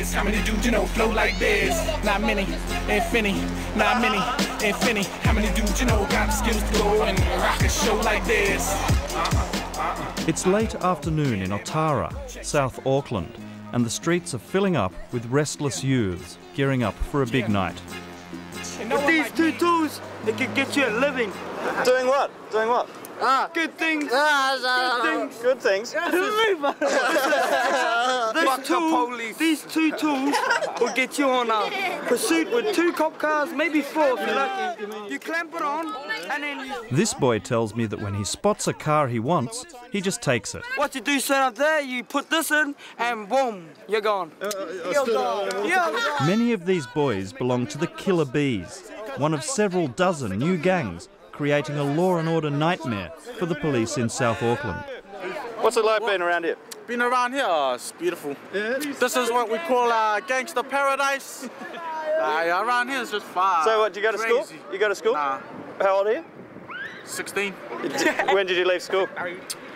this? How many dudes you know flow like this? Not many, infinity, not many, infinity. How many dudes you know got the skills to go and rock a show like this? It's late afternoon in Otara, South Auckland, and the streets are filling up with restless youths gearing up for a big night. With these two tools, it could get you a living. Doing what? Doing what? Good things. Good things. These two tools will get you on a pursuit with 2 cop cars, maybe 4 if you're lucky. You clamp it on, and then This boy tells me that when he spots a car he wants, he just takes it. what you do, set up there, you put this in, and boom, you're gone. You're gone. Many of these boys belong to the Killer Bees, one of several dozen new gangs creating a law and order nightmare for the police in South Auckland. What's it like being around here? Being around here, it's beautiful. This is what we call Gangsta paradise. Around here is just fun. So what, do you go to school? You go to school? Nah. How old are you? 16. When did you leave school?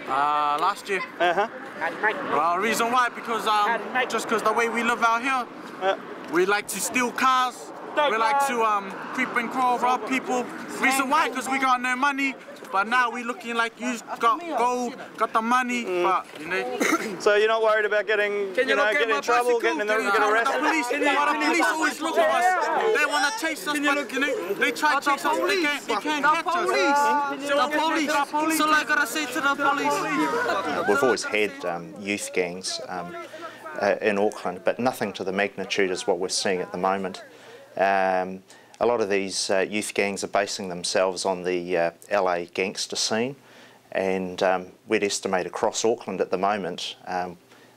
Last year. Well, reason why, because just because the way we live out here, we like to steal cars. We like to creep and crawl, rob people. Reason why, because we got no money. But now we looking like you got gold, got the money, but you know. So you're not worried about getting, getting in trouble, getting arrested? The police always look at us. They want to chase us, but you know, they try to chase us, they can't catch us. The police. So I gotta say to the police. We've always had youth gangs in Auckland, but nothing to the magnitude as what we're seeing at the moment. A lot of these youth gangs are basing themselves on the LA gangster scene, and we'd estimate across Auckland at the moment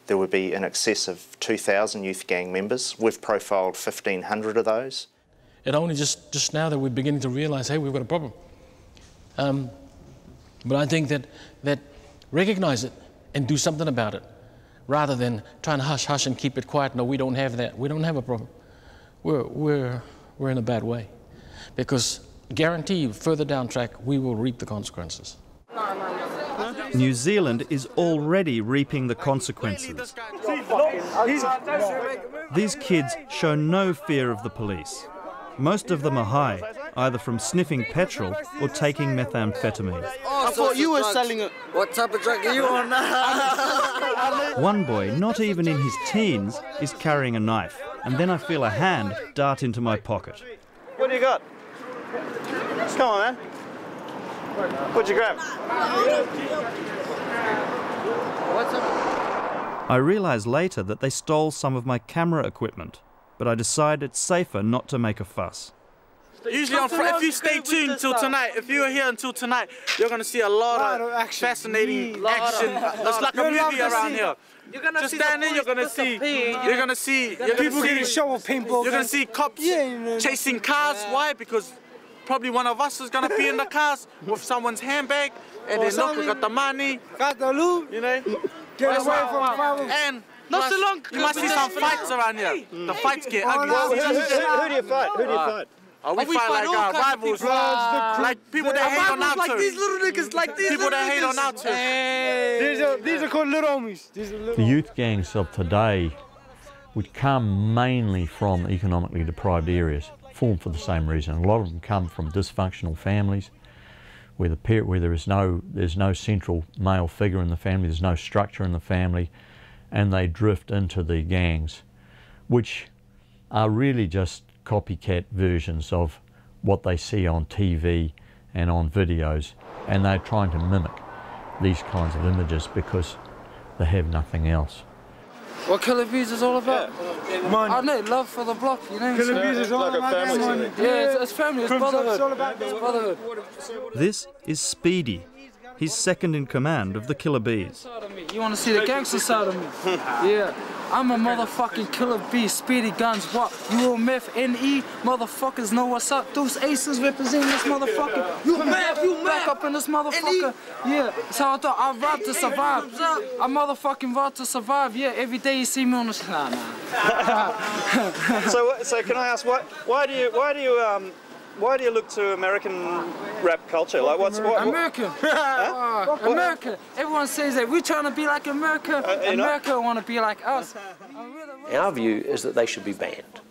there would be in excess of 2,000 youth gang members. We've profiled 1,500 of those. It only just now that we're beginning to realise, hey, we've got a problem. But I think that recognise it and do something about it, rather than trying to hush and keep it quiet. No, we don't have that. We don't have a problem. We're in a bad way, because guarantee you further down track we will reap the consequences. New Zealand is already reaping the consequences. These kids show no fear of the police. Most of them are high, either from sniffing petrol or taking methamphetamine. I thought you were selling it. What type of drug are you on? One boy, not even in his teens, is carrying a knife, and then I feel a hand dart into my pocket. What do you got? Come on, man. What'd you grab? I realise later that they stole some of my camera equipment, but I decide it's safer not to make a fuss. Usually, if you stay tuned till tonight, if you are here until tonight, you're going to see a lot of fascinating action. It's like a movie around here. Just stand there, you're gonna see people getting shot with paintballs. You're gonna see cops chasing cars. Why? Because probably one of us is gonna be in the cars with someone's handbag, and then look, we got the money, got the loot, you know. Get away from and not so long. You must see some fights around here. The fights get ugly. Who do you fight? Who do you fight? We fight like rivals, like people that hate on our like these little niggas, like these people little that hate on our turf. These are called little homies. The youth gangs of today would come mainly from economically deprived areas, formed for the same reason. A lot of them come from dysfunctional families, where there's no central male figure in the family, there's no structure in the family, and they drift into the gangs, which are really just copycat versions of what they see on TV and on videos, and they're trying to mimic these kinds of images because they have nothing else. What Killer Bees is all about? Money. I know, love for the block, you know. Killer Bees is all like about a family. Yeah, it's family, it's brotherhood. It's brotherhood. This is Speedy. He's second in command of the Killer Bees. You want to see the gangster side of me? Yeah. I'm a motherfucking Killer Bee, Speedy Guns, what? You all meth, NE, motherfuckers know what's up. Those aces representing this motherfucker. You meth, back up in this motherfucker. Yeah, so I thought I rap to survive. I motherfucking rap to survive, yeah. Every day you see me on the... So can I ask, why do you look to American rap culture? Like American. Huh? America. Everyone says that we're trying to be like America. America want to be like us. Our view is that they should be banned.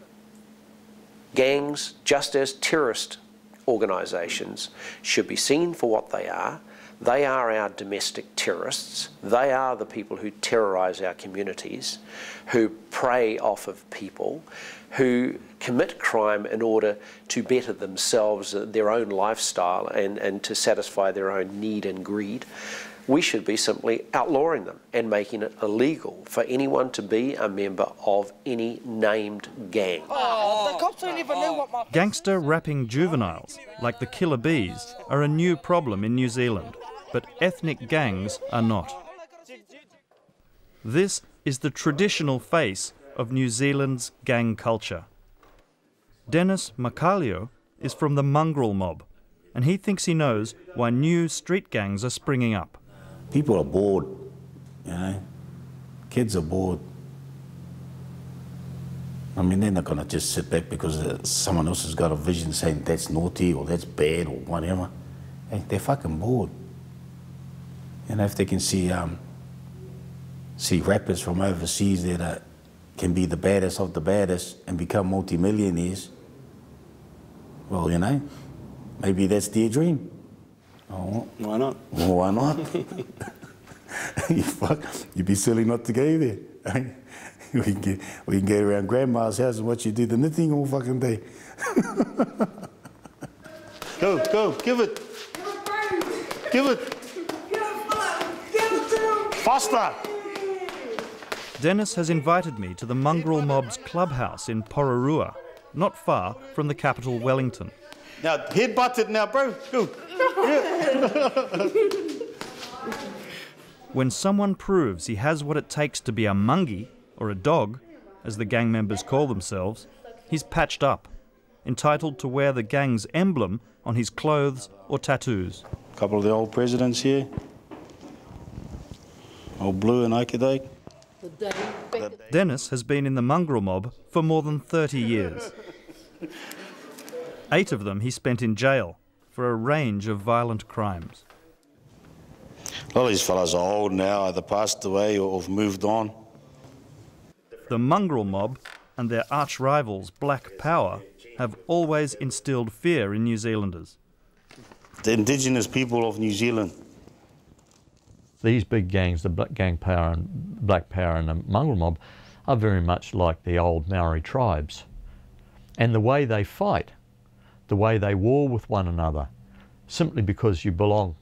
Gangs, just as terrorist organisations, should be seen for what they are. They are our domestic terrorists. They are the people who terrorise our communities, who prey off of people, who commit crime in order to better themselves, their own lifestyle, and to satisfy their own need and greed. We should be simply outlawing them and making it illegal for anyone to be a member of any named gang. The cops don't even know what my... Gangster rapping juveniles, like the Killer Bees, are a new problem in New Zealand, but ethnic gangs are not. This is the traditional face of New Zealand's gang culture. Dennis Makalio is from the Mongrel Mob, and he thinks he knows why new street gangs are springing up. People are bored, you know. Kids are bored. I mean, they're not going to just sit back because someone else has got a vision saying that's naughty or that's bad or whatever. Hey, they're fucking bored. You know, if they can see rappers from overseas that can be the baddest of the baddest and become multi-millionaires, well, you know, maybe that's their dream. Oh, why not? Well, why not? You'd be silly not to go there. We can get around grandma's house and watch you do the knitting all fucking day. Go, give it. Give it. Faster. Dennis has invited me to the Mongrel Mob's clubhouse in Pororua, not far from the capital Wellington. Now, headbutt it now, bro. Go. When someone proves he has what it takes to be a mungie, or a dog, as the gang members call themselves, he's patched up, entitled to wear the gang's emblem on his clothes or tattoos. A couple of the old presidents here. Old Blue and Aikadake. Dennis has been in the Mongrel Mob for more than 30 years. 8 of them he spent in jail for a range of violent crimes. A lot of these fellas are old now, either passed away or have moved on. The Mongrel Mob and their arch-rivals Black Power have always instilled fear in New Zealanders. The indigenous people of New Zealand. These big gangs, the Gang Power and Black Power and the Mongrel Mob, are very much like the old Maori tribes. And the way they fight, the way they war with one another, simply because you belong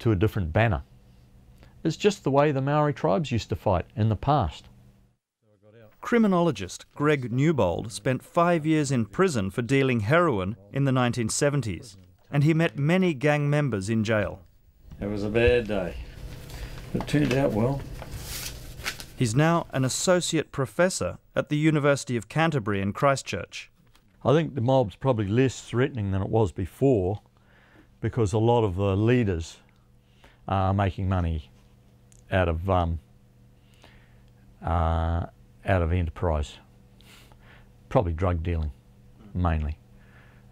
to a different banner, is just the way the Maori tribes used to fight in the past. Criminologist Greg Newbold spent 5 years in prison for dealing heroin in the 1970s, and he met many gang members in jail. It was a bad day. It turned out well. He's now an associate professor at the University of Canterbury in Christchurch. I think the mob's probably less threatening than it was before, because a lot of the leaders are making money out of enterprise, probably drug dealing mainly,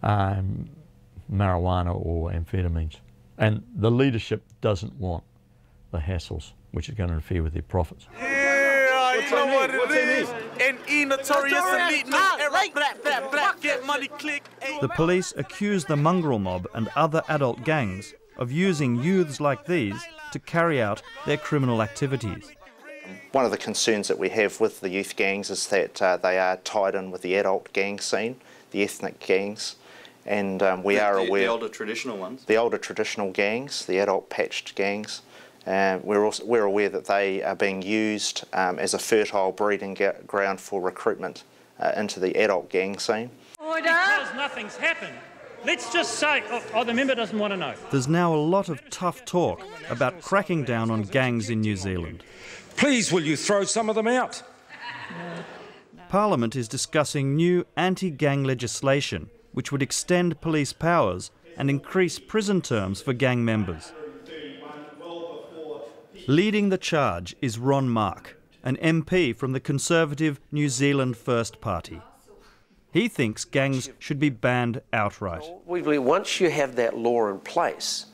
marijuana or amphetamines. And the leadership doesn't want the hassles, which is going to interfere with their profits. Yeah, you know what it is. And notorious elite, get money, click. The police accuse the Mongrel Mob and other adult gangs of using youths like these to carry out their criminal activities. One of the concerns that we have with the youth gangs is that they are tied in with the adult gang scene, the ethnic gangs. And we are aware... The older traditional ones? The older traditional gangs, the adult patched gangs. We're aware that they are being used as a fertile breeding ground for recruitment into the adult gang scene. Because nothing's happened. Let's just say, oh, the member doesn't want to know. There's now a lot of tough talk about cracking down on gangs in New Zealand. Please, will you throw some of them out? Parliament is discussing new anti-gang legislation which would extend police powers and increase prison terms for gang members. Leading the charge is Ron Mark, an MP from the Conservative New Zealand First Party. He thinks gangs should be banned outright. We believe once you have that law in place,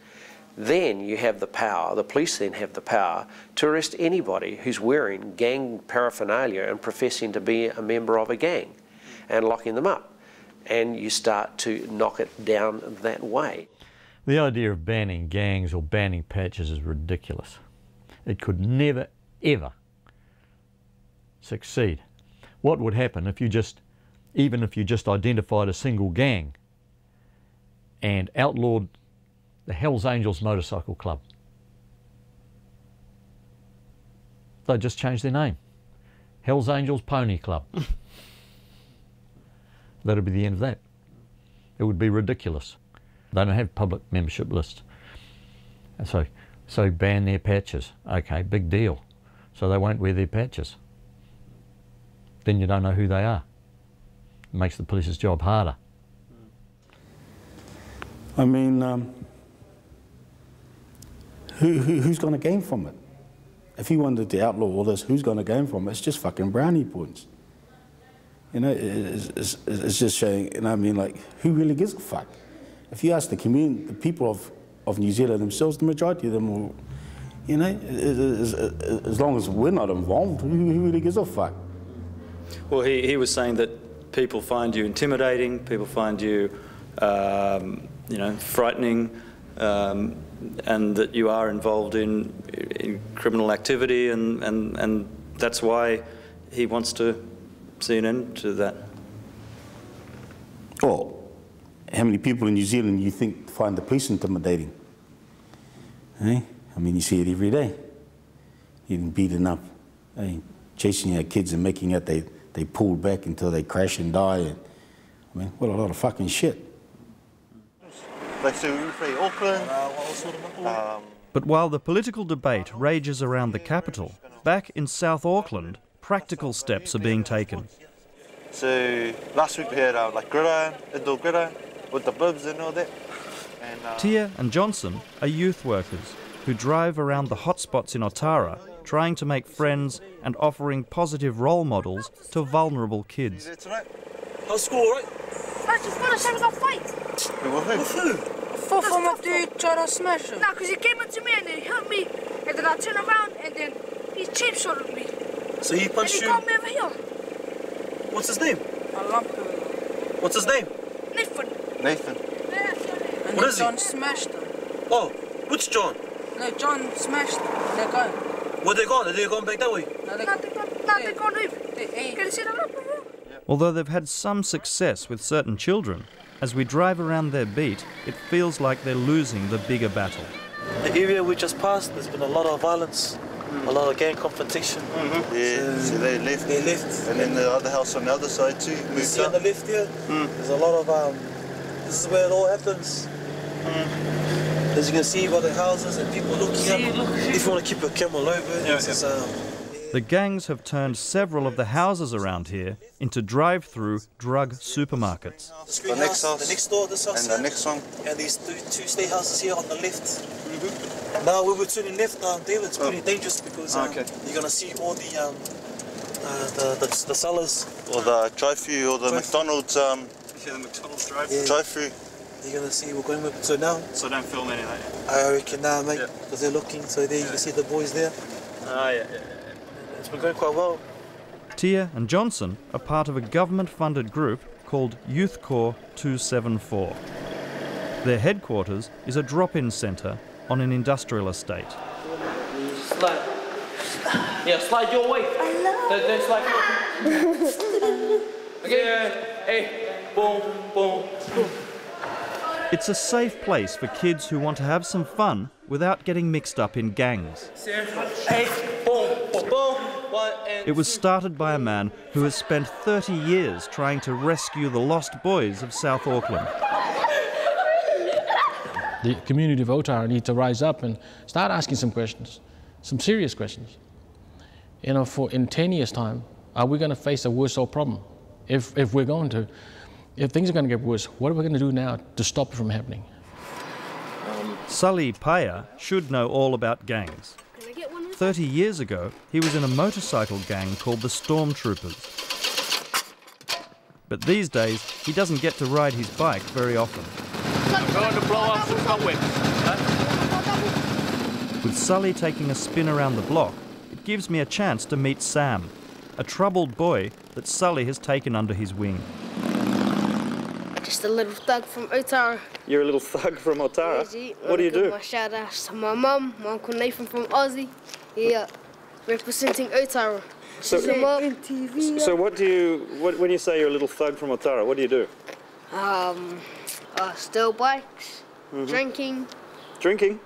then you have the power, the police then have the power to arrest anybody who's wearing gang paraphernalia and professing to be a member of a gang and locking them up. And you start to knock it down that way. The idea of banning gangs or banning patches is ridiculous. It could never, ever succeed. What would happen if even if you just identified a single gang and outlawed the Hells Angels Motorcycle Club? They'd just change their name. Hells Angels Pony Club. That would be the end of that. It would be ridiculous. They don't have public membership lists. And so ban their patches. Okay, big deal. So they won't wear their patches. Then you don't know who they are. It makes the police's job harder. I mean, who's going to gain from it? If he wanted to outlaw all this, who's going to gain from it? It's just fucking brownie points. You know, it's just showing, you know, I mean, like, who really gives a fuck? If you ask the community, the people of New Zealand themselves, the majority of them will, you know, as long as we're not involved, who really gives a fuck? Well, he was saying that people find you intimidating, people find you, you know, frightening, and that you are involved in criminal activity, and that's why he wants to see an end to that. Well, how many people in New Zealand you think find the police intimidating? Eh? I mean, you see it every day. Getting beaten up, chasing our kids and making out they pull back until they crash and die. And, I mean, what a lot of fucking shit. But while the political debate rages around the capital, back in South Auckland, practical steps are being taken. So last week we had like indoor gridiron with the bibs and all that. And, Tia and Johnson are youth workers who drive around the hotspots in Otara, trying to make friends and offering positive role models to vulnerable kids. How's school, right? I just finished having a fight. With who? Fought for my dude, tried to smash him. Nah, because he came up to me and then he hit me, and then I turned around and then he cheap shotted me. So he punched you? And he got me over here. What's his name? I lump him. What's his name? Nathan. And what is John he? smashed him. Oh, which John? No, John smashed him. They're going. Where they gone? Are they going back that way? No, they're gone over. Can you see the lump? Although they've had some success with certain children, as we drive around their beat, it feels like they're losing the bigger battle. The area we just passed, there's been a lot of violence, a lot of gang confrontation. Yeah, so they left. They left. And then the other house on the other side too moved see on the left here, there's a lot of, this is where it all happens. As you can see by the houses and people looking up. If you want to keep your camera low, this is, The gangs have turned several of the houses around here into drive-through drug supermarkets. the next house, the next door, this house, and the next one, and these two state houses here on the left. Now we're turning left, David. It's pretty dangerous because you're gonna see all the sellers, or the drive-through, or the McDonald's. Yeah, the McDonald's drive-through. Drive-through. You're gonna see we're going with so now. So don't film any of that. I reckon now, mate, because they're looking. So there you can see the boys there. Yeah. It's been going quite well. Tia and Johnson are part of a government-funded group called Youth Corps 274. Their headquarters is a drop-in centre on an industrial estate. Slide. Yeah, slide your way. Then slide. Okay. Hey. Boom. Boom. It's a safe place for kids who want to have some fun without getting mixed up in gangs. Hey. Boom. Boom. It was started by a man who has spent 30 years trying to rescue the lost boys of South Auckland. The community of Otara need to rise up and start asking some questions, some serious questions. You know, in 10 years' time, are we going to face a worse old problem? If we're going to, if things are going to get worse, what are we going to do now to stop it from happening? SULLY PAEA should know all about gangs. 30 years ago, he was in a motorcycle gang called the Stormtroopers. But these days, he doesn't get to ride his bike very often. I'm going to blow off some cobwebs. With Sully taking a spin around the block, it gives me a chance to meet Sam, a troubled boy that Sully has taken under his wing. Just a little thug from Otara. You're a little thug from Otara? Yeah, what do you do? My shout outs to my mum, my uncle Nathan from Aussie. Yeah, representing Otara. So what do you, when you say you're a little thug from Otara, what do you do? Steal bikes, drinking. Drinking?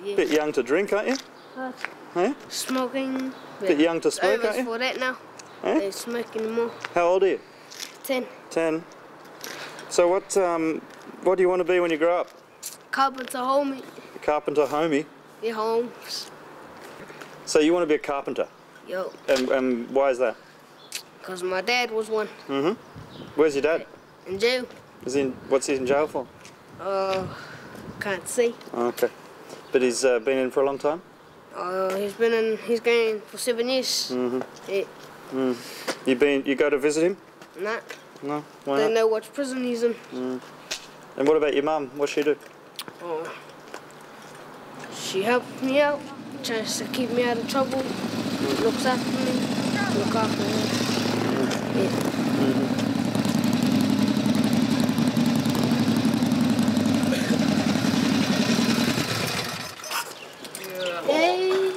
Yeah. Bit young to drink, aren't you? Hey? Smoking. Bit young to smoke, aren't you? For that now. Eh? They smoke anymore. How old are you? 10. 10. So what do you want to be when you grow up? Carpenter homie. A carpenter homie? Yeah, homes. So you want to be a carpenter? Yo. And why is that? Because my dad was one. Where's your dad? In jail. What's he in jail for? Can't see. Okay. But he's been in for a long time? He's going for 7 years. Yeah. You go to visit him? Nah. No? Why Don't not? know what prison he's in. And what about your mum? What's she do? She helped me out, tries to keep me out of trouble, looks after me, look after me. Yeah.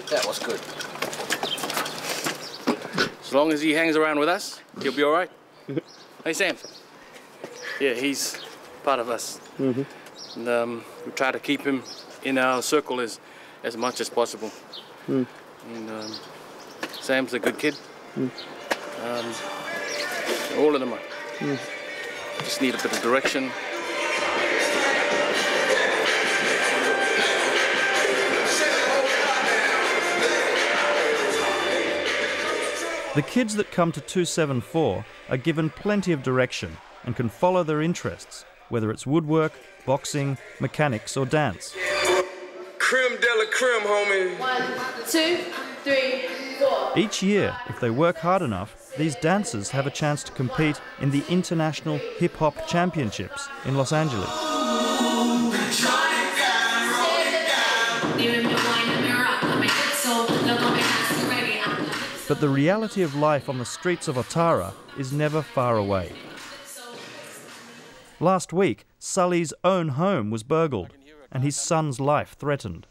That was good. As long as he hangs around with us, he'll be all right. Hey, Sam. Yeah, he's part of us. And we try to keep him in our circle as much as possible. And Sam's a good kid. All of them are. Just need a bit of direction. The kids that come to 274 are given plenty of direction and can follow their interests, whether it's woodwork, boxing, mechanics or dance. Creme de la creme, homie. 1, 2, 3, 4. Each year, if they work hard enough, these dancers have a chance to compete in the International Hip Hop Championships in Los Angeles. But the reality of life on the streets of Otara is never far away. Last week, Sully's own home was burgled and his son's life threatened.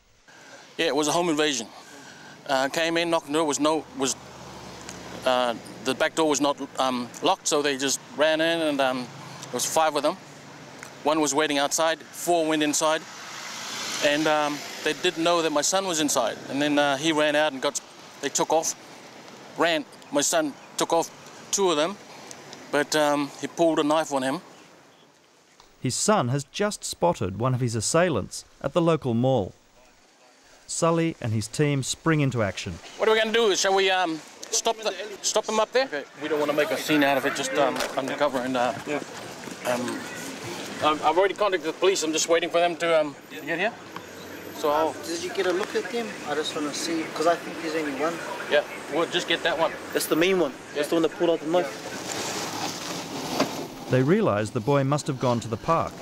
Yeah, it was a home invasion. Came in, knocked on the door, the back door was not locked, so they just ran in, and there was 5 of them. 1 was waiting outside, 4 went inside, and they didn't know that my son was inside. And then he ran out and they took off. Ran. My son took off 2 of them, but he pulled a knife on him. His son has just spotted one of his assailants at the local mall. Sully and his team spring into action. What are we going to do? Shall we stop them up there? Okay. We don't want to make a scene out of it, just undercover. And I've already contacted the police. I'm just waiting for them to get here. So did you get a look at them? I just want to see, because I think there's only one. Yeah, we'll just get that one. That's the main one. Yeah. That's the one that pulled out the knife. They realise the boy must have gone to the park.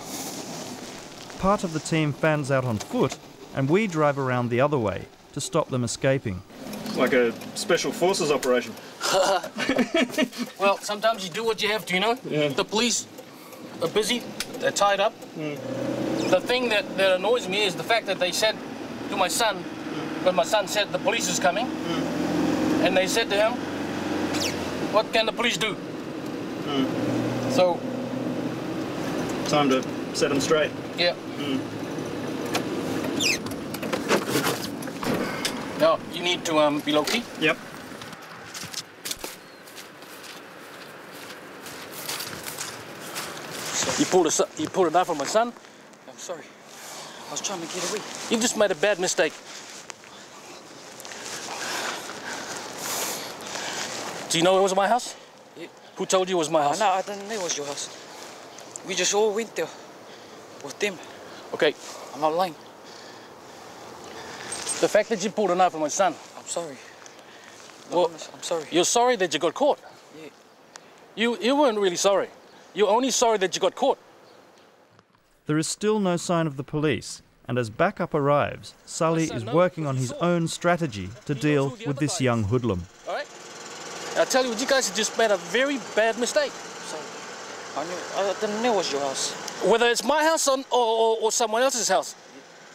Part of the team fans out on foot, and we drive around the other way to stop them escaping. Like a special forces operation. Well, sometimes you do what you have to, you know? Yeah. The police are busy, they're tied up. The thing that annoys me is the fact that they said to my son, because my son said the police is coming, and they said to him, what can the police do? So... Time to set them straight. Yeah. Now, you need to be low-key. Yep. You pulled a knife on my son? I'm sorry. I was trying to get away. You just made a bad mistake. Do you know it was my house? Yeah. Who told you it was my house? No, I didn't know it was your house. We just all went there with them. Okay. I'm not lying. The fact that you pulled a knife on my son. I'm sorry. Well, I'm sorry. You're sorry that you got caught. Yeah. You weren't really sorry. You're only sorry that you got caught. There is still no sign of the police, And as backup arrives, Sully is working on his own strategy to deal with this young hoodlum. All right? I tell you what, you guys have just made a very bad mistake. I didn't know it was your house. Whether it's my house or someone else's house,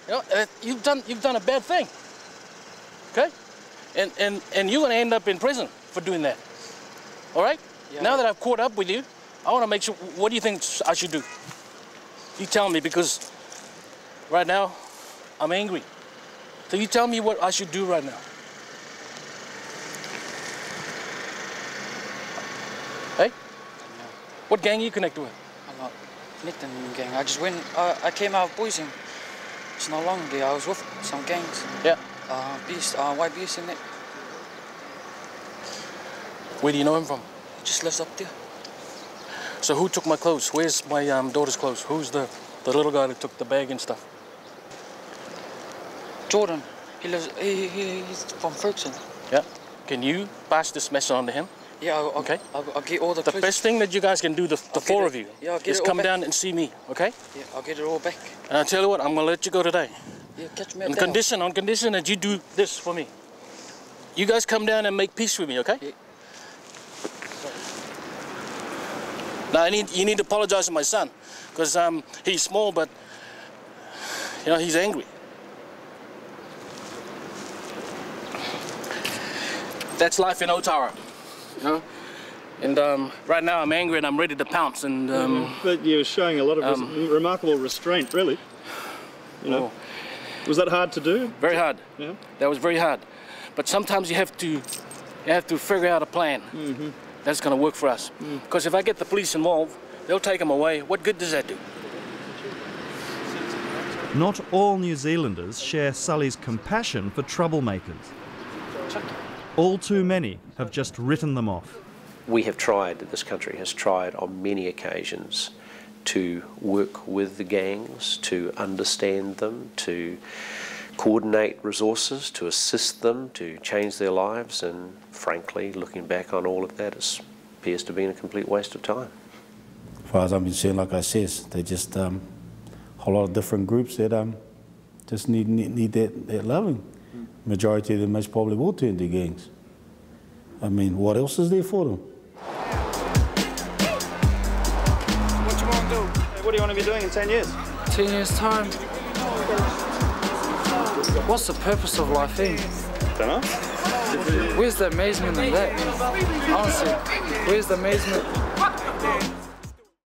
you know, you've done a bad thing. Okay? And you're going to end up in prison for doing that. All right? Yeah. Now that I've caught up with you, I want to make sure. What do you think I should do? You tell me, because right now I'm angry. So you tell me what I should do right now. Hey? What gang are you connected with? I'm not connected in gang. I just went, I came out of Boise. It's not long ago. I was with some gangs. Yeah. White Beast in it. Where do you know him from? He just lives up there. So who took my clothes? Where's my daughter's clothes? Who's the little guy that took the bag and stuff? Jordan. He's from Ferguson. Yeah. Can you pass this message on to him? Yeah, okay. I'll get all the The best thing that you guys can do, the four of you, yeah, is come down and see me, okay? Yeah, I'll get it all back. And I'll tell you what, I'm going to let you go today. Yeah, catch me on condition that you do this for me. You guys come down and make peace with me, okay? Yeah. Now, you need to apologize to my son, because he's small, but, you know, he's angry. That's life in Otara, you know? And right now I'm angry and I'm ready to pounce. And but you're showing a lot of remarkable restraint, really. You know, was that hard to do? Very hard. Yeah. That was very hard. But sometimes you have to figure out a plan that's going to work for us. Because if I get the police involved, they'll take them away. What good does that do? Not all New Zealanders share Sully's compassion for troublemakers. All too many have just written them off. We have tried, this country has tried on many occasions to work with the gangs, to understand them, to coordinate resources, to assist them, to change their lives, and frankly, looking back on all of that, it appears to have been a complete waste of time. As far as I'm concerned, like I says, they just a whole lot of different groups that just need that loving. Majority of them most probably will turn to gangs. I mean, what else is there for them? What do you want to do? What do you want to be doing in 10 years? 10 years' time. What's the purpose of life, eh? Don't know. Where's the amazement in that? Honestly, where's the amazement?